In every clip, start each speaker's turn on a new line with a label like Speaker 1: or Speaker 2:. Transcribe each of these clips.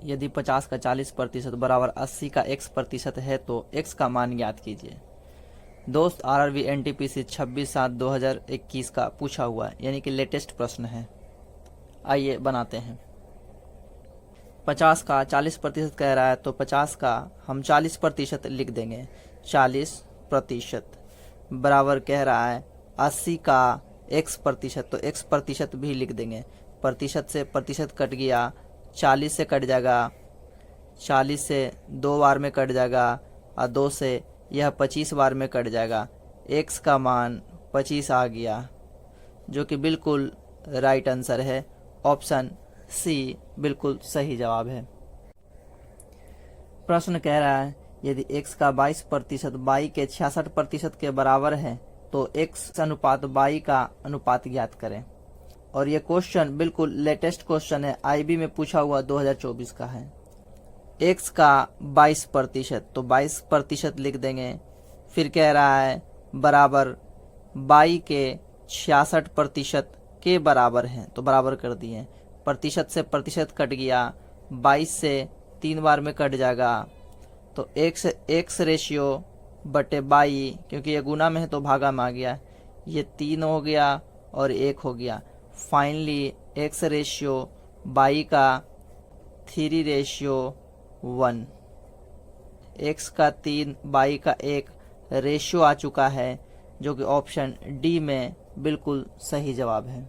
Speaker 1: यदि 50 का 40% बराबर 80 का x% है तो x का मान ज्ञात कीजिए। दोस्त RRB NTPC 26/7/2021 का पूछा हुआ है, यानी कि लेटेस्ट प्रश्न है। आइए बनाते हैं। 50 का 40% कह रहा है तो 50 का हम 40% लिख देंगे। 40% बराबर कह रहा है 80 का x%, तो x% भी लिख देंगे। प्रतिशत से प्रतिशत कट गया, 40 से कट जाएगा, 40 से 2 बार में कट जाएगा और 2 से यह 25 बार में कट जाएगा। x का मान 25 आ गया, जो कि बिल्कुल राइट आंसर है। ऑप्शन सी बिल्कुल सही जवाब है। प्रश्न कह रहा है यदि x का 22% y के 66% के बराबर है तो x अनुपात y का अनुपात ज्ञात करें। और ये क्वेश्चन बिल्कुल लेटेस्ट क्वेश्चन है, IB में पूछा हुआ 2024 का है। x का 22%, तो 22% लिख देंगे। फिर कह रहा है बराबर y के 66% के बराबर है, तो बराबर कर दिए। प्रतिशत से प्रतिशत कट गया, 22 से 3 बार में कट जाएगा, तो x रेशियो बटे बाई, क्योंकि ये गुना में है तो भागा में आ गया, ये 3 हो गया और 1 हो गया। फाइनली x रेशियो बाई का 3:1, x का 3 बाई का 1 रेशियो आ चुका है, जो कि ऑप्शन डी में बिल्कुल सही जवाब है।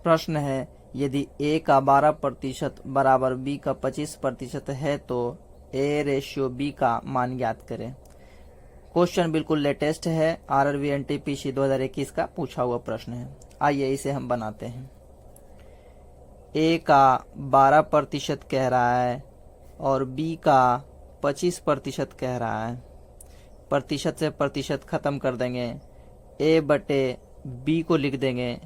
Speaker 1: प्रश्न है यदि a का 12% बराबर b का 25% है तो a रेशियो b का मान ज्ञात करें। क्वेश्चन बिल्कुल लेटेस्ट है, RRB NTPC 2021 का पूछा हुआ प्रश्न है। आइए इसे हम बनाते हैं। a का 12% कह रहा है और b का 25% कह रहा है। प्रतिशत से प्रतिशत खत्म कर देंगे, a बटे b को लिख देंगे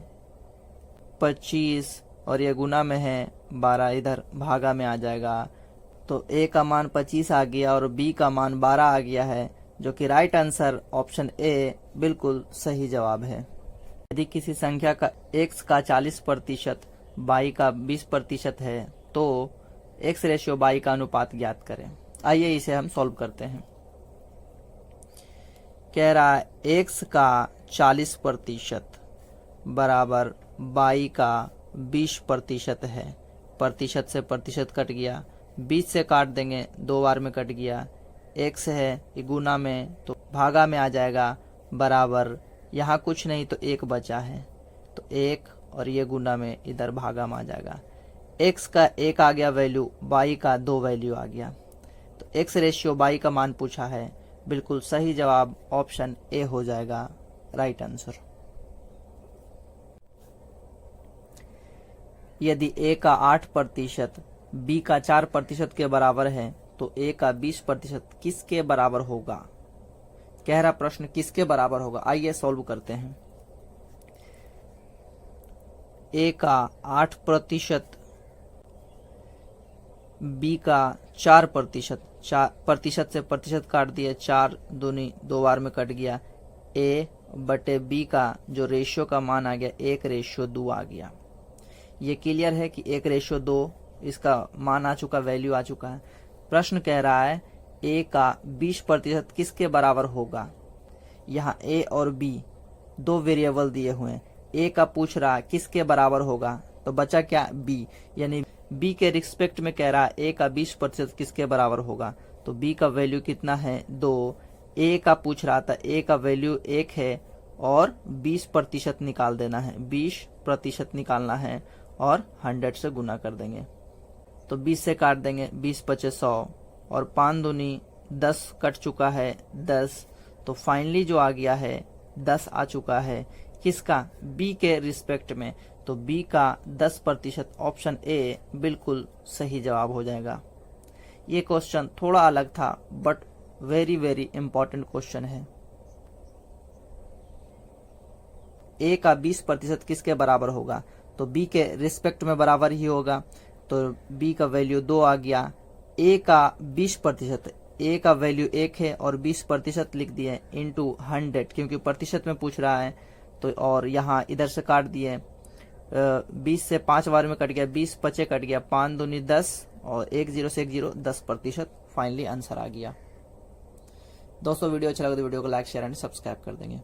Speaker 1: 25, और ये गुना में है 12, इधर भागा में आ जाएगा, तो a का मान 25 आ गया और b का मान 12 आ गया है, जो कि राइट आंसर ऑप्शन ए बिल्कुल सही जवाब है। यदि किसी संख्या का x का 40%, y का 20% है तो x रेशियो y का अनुपात ज्ञात करें। आइए इसे हम सॉल्व करते हैं। कह रहा है x का 40% बराबर y का 20% है। प्रतिशत से प्रतिशत कट गया, 20 से काट देंगे, 2 बार में कट गया। x है ये गुना में तो भागा में आ जाएगा, बराबर यहाँ कुछ नहीं तो 1 बचा है, तो 1 और ये गुना में इधर भागा में आ जाएगा। x का 1 आ गया वैल्यू, y का 2 वैल्यू आ गया, तो x रेशियो y का मान पूछा है। बिल्कुल सही जवाब ऑप्शन ए हो जाएगा राइट आंसर। यदि a का 8% b का 4% के बराबर है तो a का 20% किसके बराबर होगा। कह रहा प्रश्न किसके बराबर होगा। आइए सॉल्व करते हैं। a का 8%, b का 4%, प्रतिशत से प्रतिशत काट दिए, 4 दूनी 2 बार में कट गया। a बटे b का जो रेशियो का मान आ गया 1:2 आ गया। ये क्लियर है कि 1:2 इसका मान आ चुका, वैल्यू आ चुका है। प्रश्न कह रहा है a का 20% किसके बराबर होगा। यहाँ a और b 2 वेरिएबल दिए हुए हैं, a का पूछ रहा है किसके बराबर होगा, तो बचा क्या b, यानी b के रिस्पेक्ट में कह रहा है a का 20% किसके बराबर होगा, तो b का वैल्यू कितना है 2। a का पूछ रहा था, a का वैल्यू 1 है और 20% निकाल देना है, 20% निकालना है और 100 से गुना कर देंगे, तो 20 से काट देंगे, 20 × 100 और 5 दूनी 10 कट चुका है 10, तो फाइनली जो आ गया है 10 आ चुका है किसका, b के रिस्पेक्ट में, तो b का 10%, ऑप्शन ए बिल्कुल सही जवाब हो जाएगा। ये क्वेश्चन थोड़ा अलग था but very very important question है। a का 20% किसके बराबर होगा, तो b के रिस्पेक्ट में बराबर ही होगा, तो b का वैल्यू 2 आ गया। a का 20%, a का वैल्यू 1 है और 20% लिख दिए इंटू 100, क्योंकि प्रतिशत में पूछ रहा है, तो और यहाँ इधर से काट दिए, 20 से 5 बार में कट गया, 20 पचे कट गया, 5 दूनी 10 और 1 0 से 1 0, 10%। फाइनली आंसर आ गया। दोस्तों वीडियो अच्छा लगा तो वीडियो को लाइक शेयर एंड सब्सक्राइब कर देंगे।